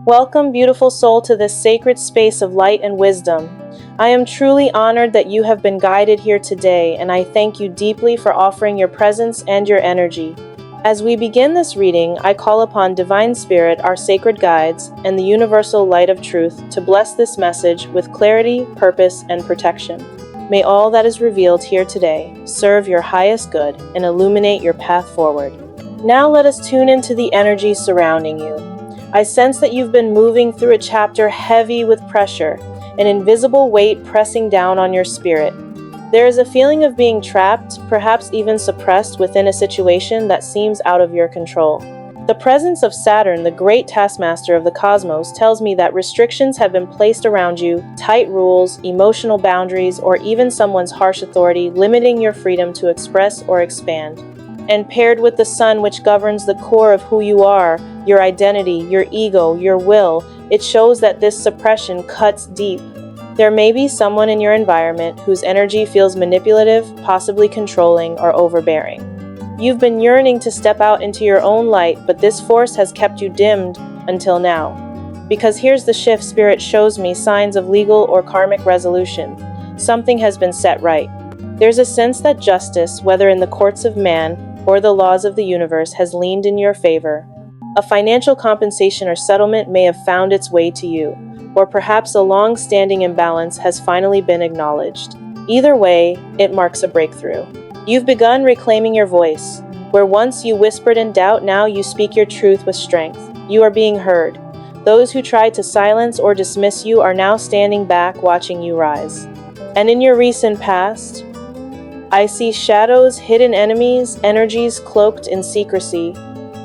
Welcome, beautiful soul, to this sacred space of light and wisdom. I am truly honored that you have been guided here today, and I thank you deeply for offering your presence and your energy. As we begin this reading, I call upon Divine Spirit, our sacred guides, and the universal light of truth to bless this message with clarity, purpose, and protection. May all that is revealed here today serve your highest good and illuminate your path forward. Now let us tune into the energy surrounding you. I sense that you've been moving through a chapter heavy with pressure, an invisible weight pressing down on your spirit. There is a feeling of being trapped, perhaps even suppressed within a situation that seems out of your control. The presence of Saturn, the great taskmaster of the cosmos, tells me that restrictions have been placed around you, tight rules, emotional boundaries, or even someone's harsh authority limiting your freedom to express or expand. And paired with the sun, which governs the core of who you are, your identity, your ego, your will, it shows that this suppression cuts deep. There may be someone in your environment whose energy feels manipulative, possibly controlling, or overbearing. You've been yearning to step out into your own light, but this force has kept you dimmed until now. Because here's the shift: Spirit shows me signs of legal or karmic resolution. Something has been set right. There's a sense that justice, whether in the courts of man or the laws of the universe, has leaned in your favor. A financial compensation or settlement may have found its way to you, or perhaps a long-standing imbalance has finally been acknowledged. Either way, it marks a breakthrough. You've begun reclaiming your voice. Where once you whispered in doubt, now you speak your truth with strength. You are being heard. Those who tried to silence or dismiss you are now standing back, watching you rise. And in your recent past, I see shadows, hidden enemies, energies cloaked in secrecy.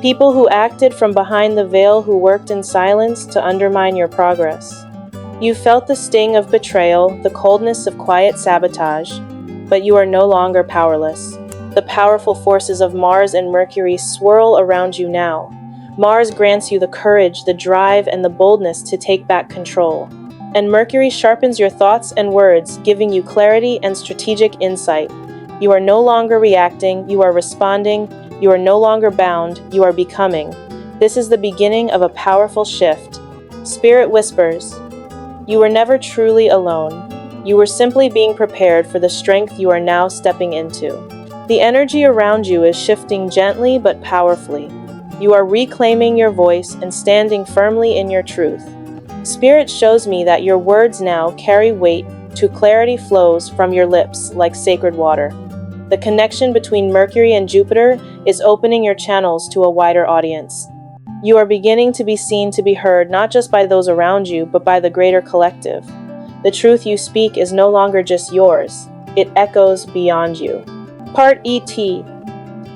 People who acted from behind the veil, who worked in silence to undermine your progress. You felt the sting of betrayal, the coldness of quiet sabotage, but you are no longer powerless. The powerful forces of Mars and Mercury swirl around you now. Mars grants you the courage, the drive, and the boldness to take back control. And Mercury sharpens your thoughts and words, giving you clarity and strategic insight. You are no longer reacting, you are responding. You are no longer bound, you are becoming. This is the beginning of a powerful shift. Spirit whispers, you were never truly alone. You were simply being prepared for the strength you are now stepping into. The energy around you is shifting gently but powerfully. You are reclaiming your voice and standing firmly in your truth. Spirit shows me that your words now carry weight, to clarity flows from your lips like sacred water. The connection between Mercury and Jupiter is opening your channels to a wider audience. You are beginning to be seen, to be heard, not just by those around you, but by the greater collective. The truth you speak is no longer just yours. It echoes beyond you. Part ET.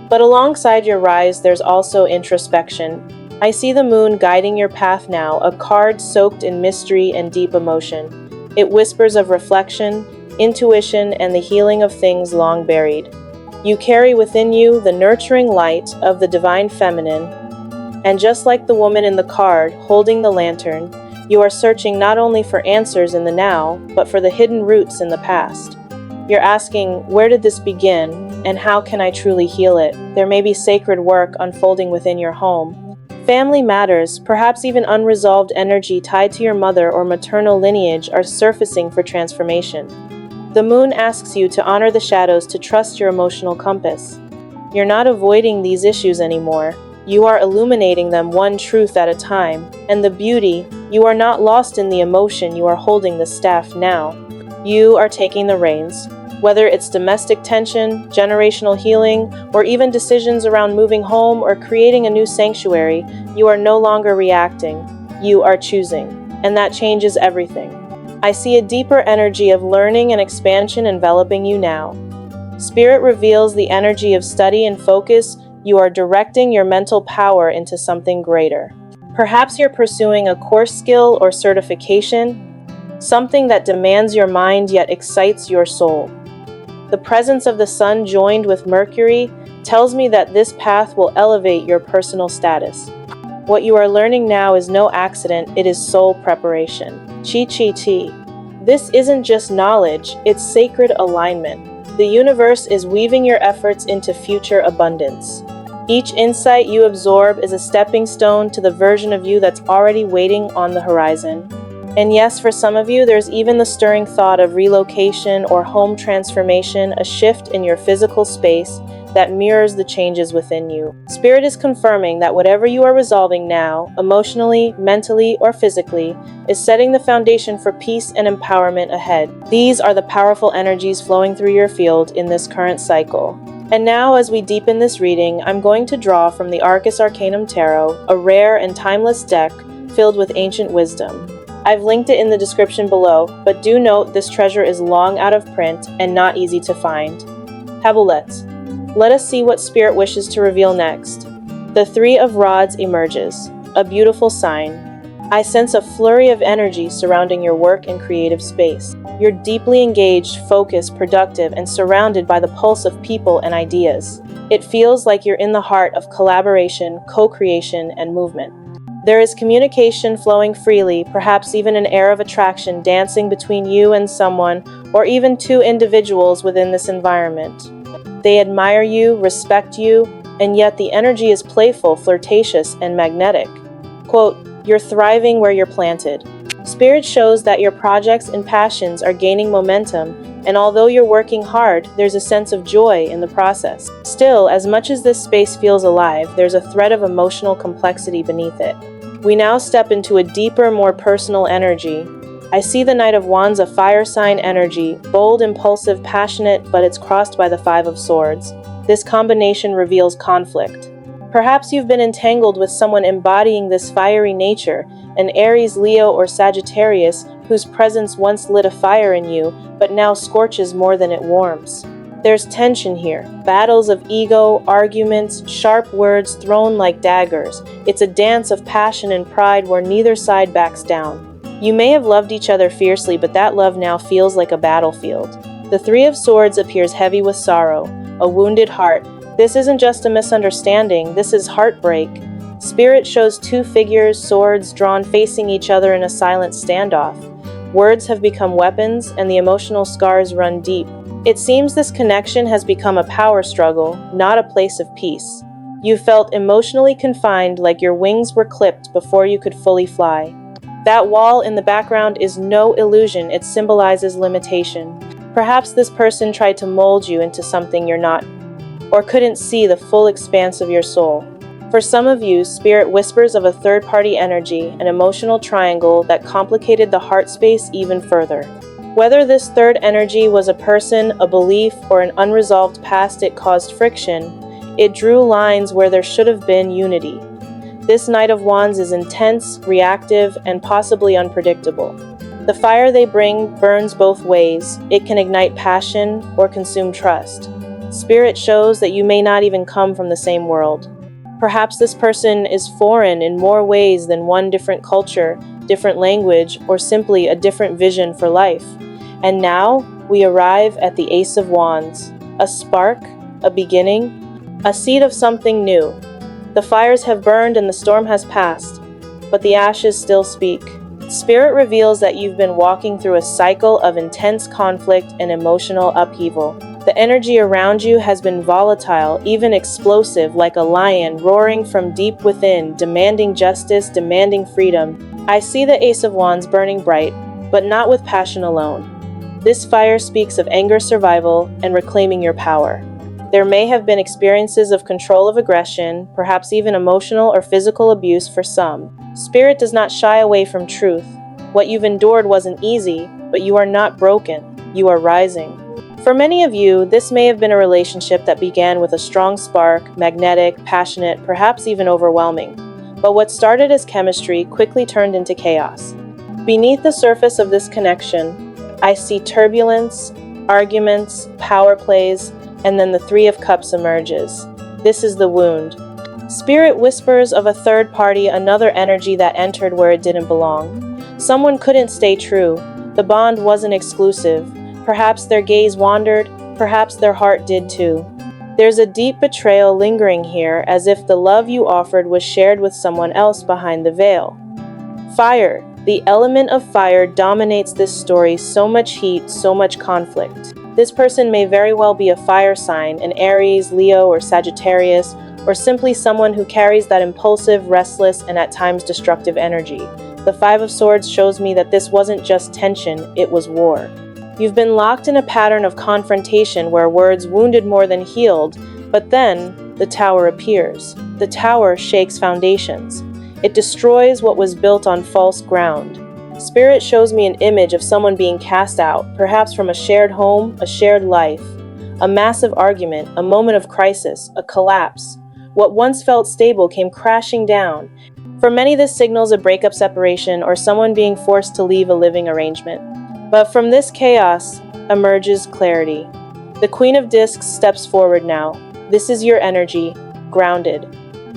But alongside your rise, there's also introspection. I see the moon guiding your path now, a card soaked in mystery and deep emotion. It whispers of reflection, intuition, and the healing of things long buried. You carry within you the nurturing light of the divine feminine, and just like the woman in the card holding the lantern, you are searching not only for answers in the now, but for the hidden roots in the past. You're asking, where did this begin, and how can I truly heal it? There may be sacred work unfolding within your home. Family matters, perhaps even unresolved energy tied to your mother or maternal lineage, are surfacing for transformation. The moon asks you to honor the shadows, to trust your emotional compass. You're not avoiding these issues anymore. You are illuminating them one truth at a time. And the beauty, you are not lost in the emotion, you are holding the staff now. You are taking the reins. Whether it's domestic tension, generational healing, or even decisions around moving home or creating a new sanctuary, you are no longer reacting. You are choosing. And that changes everything. I see a deeper energy of learning and expansion enveloping you now. Spirit reveals the energy of study and focus. You are directing your mental power into something greater. Perhaps you're pursuing a course skill or certification, something that demands your mind yet excites your soul. The presence of the sun joined with Mercury tells me that this path will elevate your personal status. What you are learning now is no accident, it is soul preparation. Chi. This isn't just knowledge, it's sacred alignment. The universe is weaving your efforts into future abundance. Each insight you absorb is a stepping stone to the version of you that's already waiting on the horizon. And yes, for some of you, there's even the stirring thought of relocation or home transformation, a shift in your physical space that mirrors the changes within you. Spirit is confirming that whatever you are resolving now, emotionally, mentally, or physically, is setting the foundation for peace and empowerment ahead. These are the powerful energies flowing through your field in this current cycle. And now, as we deepen this reading, I'm going to draw from the Arcus Arcanum Tarot, a rare and timeless deck filled with ancient wisdom. I've linked it in the description below, but do note this treasure is long out of print and not easy to find. Taboulet. Let us see what Spirit wishes to reveal next. The Three of Rods emerges, a beautiful sign. I sense a flurry of energy surrounding your work and creative space. You're deeply engaged, focused, productive, and surrounded by the pulse of people and ideas. It feels like you're in the heart of collaboration, co-creation, and movement. There is communication flowing freely, perhaps even an air of attraction dancing between you and someone, or even two individuals within this environment. They admire you, respect you, and yet the energy is playful, flirtatious, and magnetic. Quote, "You're thriving where you're planted." Spirit shows that your projects and passions are gaining momentum, and although you're working hard, there's a sense of joy in the process. Still, as much as this space feels alive, there's a thread of emotional complexity beneath it. We now step into a deeper, more personal energy. I see the Knight of Wands, a fire sign energy, bold, impulsive, passionate, but it's crossed by the Five of Swords. This combination reveals conflict. Perhaps you've been entangled with someone embodying this fiery nature, an Aries, Leo, or Sagittarius whose presence once lit a fire in you, but now scorches more than it warms. There's tension here, battles of ego, arguments, sharp words thrown like daggers. It's a dance of passion and pride where neither side backs down. You may have loved each other fiercely, but that love now feels like a battlefield. The Three of Swords appears heavy with sorrow, a wounded heart. This isn't just a misunderstanding, this is heartbreak. Spirit shows two figures, swords drawn facing each other in a silent standoff. Words have become weapons, and the emotional scars run deep. It seems this connection has become a power struggle, not a place of peace. You felt emotionally confined, like your wings were clipped before you could fully fly. That wall in the background is no illusion, it symbolizes limitation. Perhaps this person tried to mold you into something you're not, or couldn't see the full expanse of your soul. For some of you, Spirit whispers of a third-party energy, an emotional triangle that complicated the heart space even further. Whether this third energy was a person, a belief, or an unresolved past, it caused friction. It drew lines where there should have been unity. This Knight of Wands is intense, reactive, and possibly unpredictable. The fire they bring burns both ways. It can ignite passion or consume trust. Spirit shows that you may not even come from the same world. Perhaps this person is foreign in more ways than one: different culture, different language, or simply a different vision for life. And now we arrive at the Ace of Wands, a spark, a beginning, a seed of something new. The fires have burned and the storm has passed, but the ashes still speak. Spirit reveals that you've been walking through a cycle of intense conflict and emotional upheaval. The energy around you has been volatile, even explosive, like a lion roaring from deep within, demanding justice, demanding freedom. I see the Ace of Wands burning bright, but not with passion alone. This fire speaks of anger, survival, and reclaiming your power. There may have been experiences of control, of aggression, perhaps even emotional or physical abuse for some. Spirit does not shy away from truth. What you've endured wasn't easy, but you are not broken. You are rising. For many of you, this may have been a relationship that began with a strong spark, magnetic, passionate, perhaps even overwhelming. But what started as chemistry quickly turned into chaos. Beneath the surface of this connection, I see turbulence, arguments, power plays, and then the Three of Cups emerges. This is the wound. Spirit whispers of a third party, another energy that entered where it didn't belong. Someone couldn't stay true. The bond wasn't exclusive. Perhaps their gaze wandered, perhaps their heart did too. There's a deep betrayal lingering here, as if the love you offered was shared with someone else behind the veil. Fire. The element of fire dominates this story, so much heat, so much conflict. This person may very well be a fire sign, an Aries, Leo, or Sagittarius, or simply someone who carries that impulsive, restless, and at times destructive energy. The Five of Swords shows me that this wasn't just tension, it was war. You've been locked in a pattern of confrontation where words wounded more than healed, but then the Tower appears. The Tower shakes foundations. It destroys what was built on false ground. Spirit shows me an image of someone being cast out, perhaps from a shared home, a shared life, a massive argument, a moment of crisis, a collapse. What once felt stable came crashing down. For many, this signals a breakup, separation, or someone being forced to leave a living arrangement. But from this chaos emerges clarity. The Queen of Discs steps forward now. This is your energy, grounded,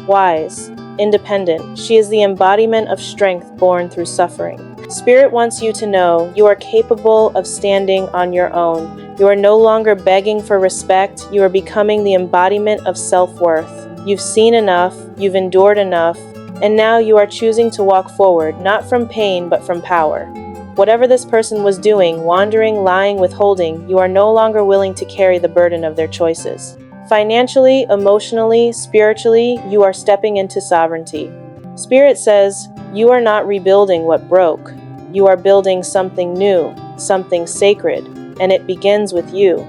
wise, independent. She is the embodiment of strength born through suffering. Spirit wants you to know you are capable of standing on your own. You are no longer begging for respect. You are becoming the embodiment of self-worth. You've seen enough, you've endured enough, and now you are choosing to walk forward, not from pain, but from power. Whatever this person was doing, wandering, lying, withholding, you are no longer willing to carry the burden of their choices. Financially, emotionally, spiritually, you are stepping into sovereignty. Spirit says, you are not rebuilding what broke. You are building something new, something sacred, and it begins with you.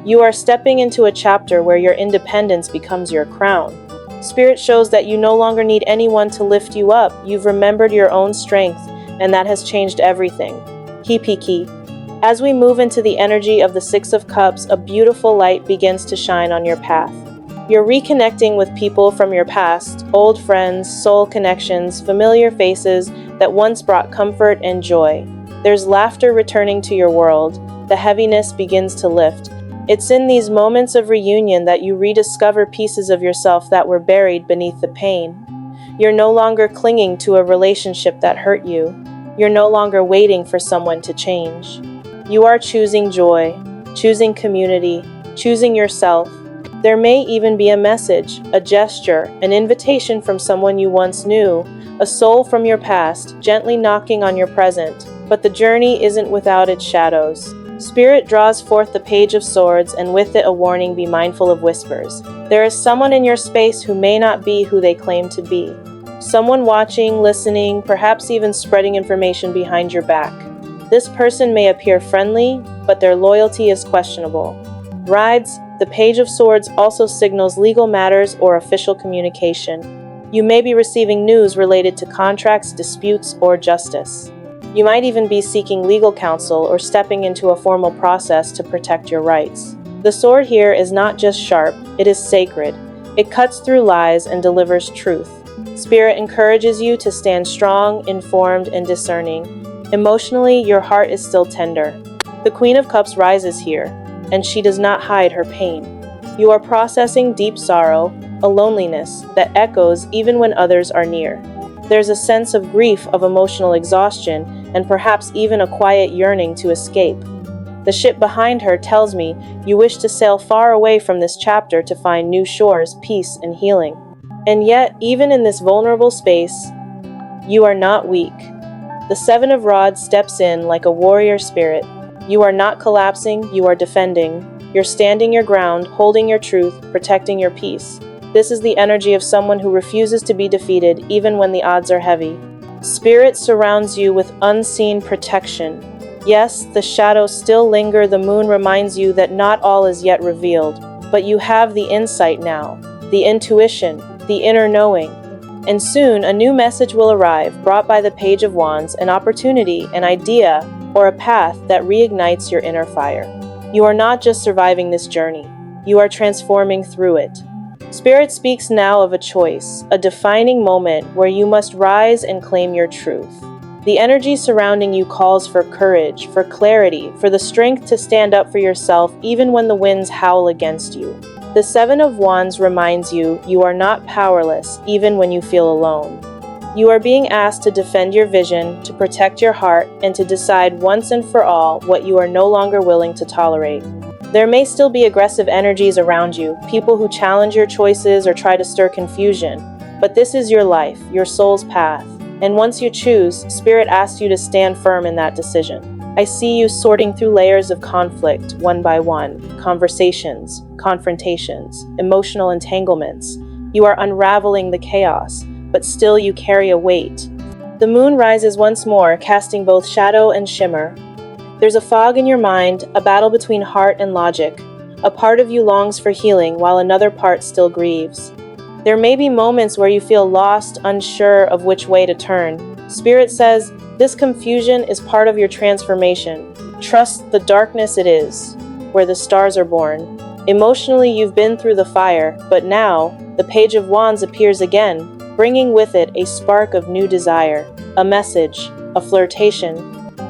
You are stepping into a chapter where your independence becomes your crown. Spirit shows that you no longer need anyone to lift you up. You've remembered your own strength, and that has changed everything. As we move into the energy of the Six of Cups, a beautiful light begins to shine on your path. You're reconnecting with people from your past, old friends, soul connections, familiar faces that once brought comfort and joy. There's laughter returning to your world. The heaviness begins to lift. It's in these moments of reunion that you rediscover pieces of yourself that were buried beneath the pain. You're no longer clinging to a relationship that hurt you. You're no longer waiting for someone to change. You are choosing joy, choosing community, choosing yourself. There may even be a message, a gesture, an invitation from someone you once knew, a soul from your past, gently knocking on your present. But the journey isn't without its shadows. Spirit draws forth the Page of Swords, and with it a warning: be mindful of whispers. There is someone in your space who may not be who they claim to be. Someone watching, listening, perhaps even spreading information behind your back. This person may appear friendly, but their loyalty is questionable. Brides, the Page of Swords also signals legal matters or official communication. You may be receiving news related to contracts, disputes, or justice. You might even be seeking legal counsel or stepping into a formal process to protect your rights. The sword here is not just sharp, it is sacred. It cuts through lies and delivers truth. Spirit encourages you to stand strong, informed, and discerning. Emotionally, your heart is still tender. The Queen of Cups rises here, and she does not hide her pain. You are processing deep sorrow, a loneliness that echoes even when others are near. There's a sense of grief, of emotional exhaustion, and perhaps even a quiet yearning to escape. The ship behind her tells me you wish to sail far away from this chapter to find new shores, peace, and healing. And yet, even in this vulnerable space, you are not weak. The Seven of Rods steps in like a warrior spirit. You are not collapsing, you are defending. You're standing your ground, holding your truth, protecting your peace. This is the energy of someone who refuses to be defeated even when the odds are heavy. Spirit surrounds you with unseen protection. Yes, the shadows still linger. The moon reminds you that not all is yet revealed, but you have the insight now, the intuition, the inner knowing. And soon a new message will arrive, brought by the Page of Wands, an opportunity, an idea, or a path that reignites your inner fire. You are not just surviving this journey, you are transforming through it. Spirit speaks now of a choice, a defining moment where you must rise and claim your truth. The energy surrounding you calls for courage, for clarity, for the strength to stand up for yourself even when the winds howl against you. The Seven of Wands reminds you you are not powerless even when you feel alone. You are being asked to defend your vision, to protect your heart, and to decide once and for all what you are no longer willing to tolerate. There may still be aggressive energies around you, people who challenge your choices or try to stir confusion, but this is your life, your soul's path, and once you choose, Spirit asks you to stand firm in that decision. I see you sorting through layers of conflict, one by one, conversations, confrontations, emotional entanglements. You are unraveling the chaos, but still you carry a weight. The moon rises once more, casting both shadow and shimmer. There's a fog in your mind, a battle between heart and logic. A part of you longs for healing, while another part still grieves. There may be moments where you feel lost, unsure of which way to turn. Spirit says, this confusion is part of your transformation. Trust the darkness it is, where the stars are born. Emotionally, you've been through the fire, but now, the Page of Wands appears again, bringing with it a spark of new desire, a message, a flirtation,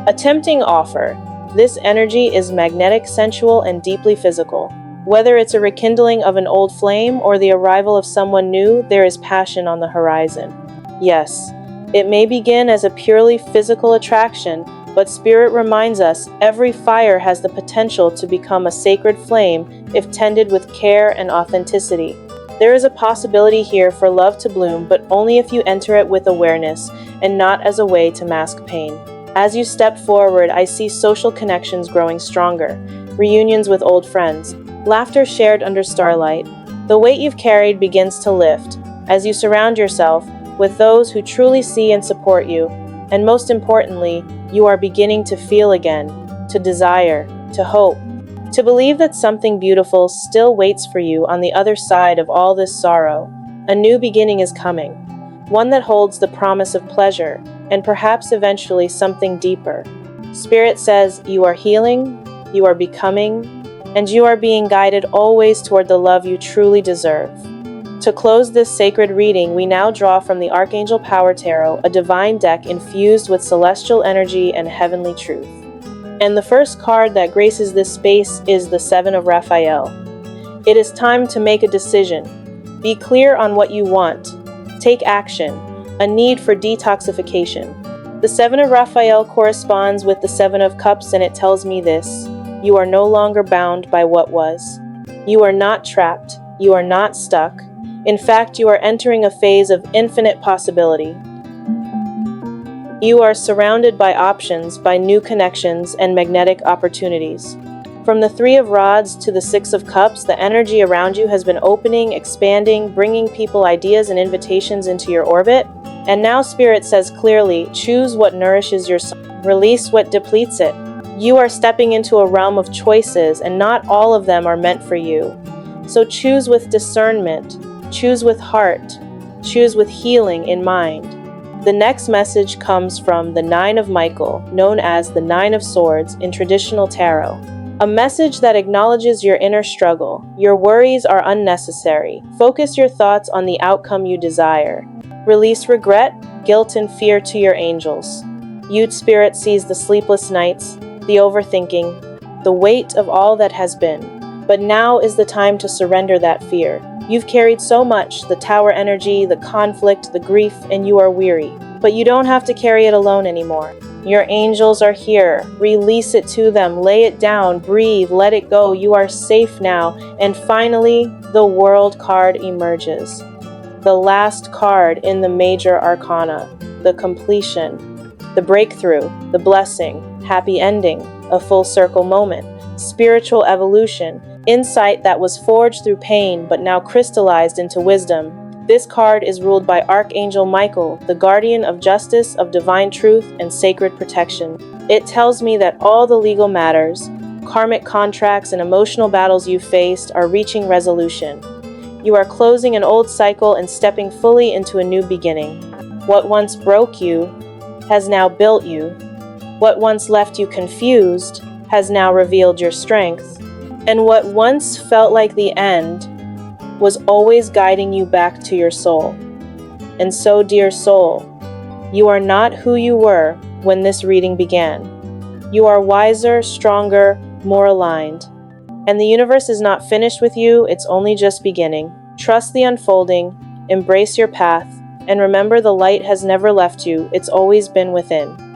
a tempting offer. This energy is magnetic, sensual, and deeply physical. Whether it's a rekindling of an old flame or the arrival of someone new, there is passion on the horizon. Yes, it may begin as a purely physical attraction, but Spirit reminds us every fire has the potential to become a sacred flame if tended with care and authenticity. There is a possibility here for love to bloom, but only if you enter it with awareness and not as a way to mask pain. As you step forward, I see social connections growing stronger, reunions with old friends, laughter shared under starlight. The weight you've carried begins to lift as you surround yourself with those who truly see and support you. And most importantly, you are beginning to feel again, to desire, to hope, to believe that something beautiful still waits for you on the other side of all this sorrow. A new beginning is coming, one that holds the promise of pleasure and perhaps eventually something deeper. Spirit says you are healing, you are becoming, and you are being guided always toward the love you truly deserve. To close this sacred reading, we now draw from the Archangel Power Tarot, a divine deck infused with celestial energy and heavenly truth. And the first card that graces this space is the Seven of Raphael. It is time to make a decision. Be clear on what you want. Take action. A need for detoxification. The Seven of Raphael corresponds with the Seven of Cups, and it tells me this. You are no longer bound by what was. You are not trapped. You are not stuck. In fact, you are entering a phase of infinite possibility. You are surrounded by options, by new connections, and magnetic opportunities. From the Three of Rods to the Six of Cups, the energy around you has been opening, expanding, bringing people ideas and invitations into your orbit. And now Spirit says clearly, choose what nourishes your soul, release what depletes it. You are stepping into a realm of choices, and not all of them are meant for you. So choose with discernment, choose with heart, choose with healing in mind. The next message comes from the Nine of Michael, known as the Nine of Swords in traditional tarot. A message that acknowledges your inner struggle. Your worries are unnecessary. Focus your thoughts on the outcome you desire. Release regret, guilt, and fear to your angels. Youth Spirit sees the sleepless nights, the overthinking, the weight of all that has been. But now is the time to surrender that fear. You've carried so much, the tower energy, the conflict, the grief, and you are weary. But you don't have to carry it alone anymore. Your angels are here. Release it to them. Lay it down. Breathe. Let it go. You are safe now. And finally, the World card emerges. The last card in the major arcana. The completion. The breakthrough. The blessing. Happy ending. A full circle moment. Spiritual evolution. Insight that was forged through pain but now crystallized into wisdom. This card is ruled by Archangel Michael, the guardian of justice, of divine truth, and sacred protection. It tells me that all the legal matters, karmic contracts, and emotional battles you faced are reaching resolution. You are closing an old cycle and stepping fully into a new beginning. What once broke you has now built you. What once left you confused has now revealed your strength. And what once felt like the end was always guiding you back to your soul. And so, dear soul, you are not who you were when this reading began. You are wiser, stronger, more aligned. And the universe is not finished with you, it's only just beginning. Trust the unfolding, embrace your path, and remember the light has never left you, it's always been within.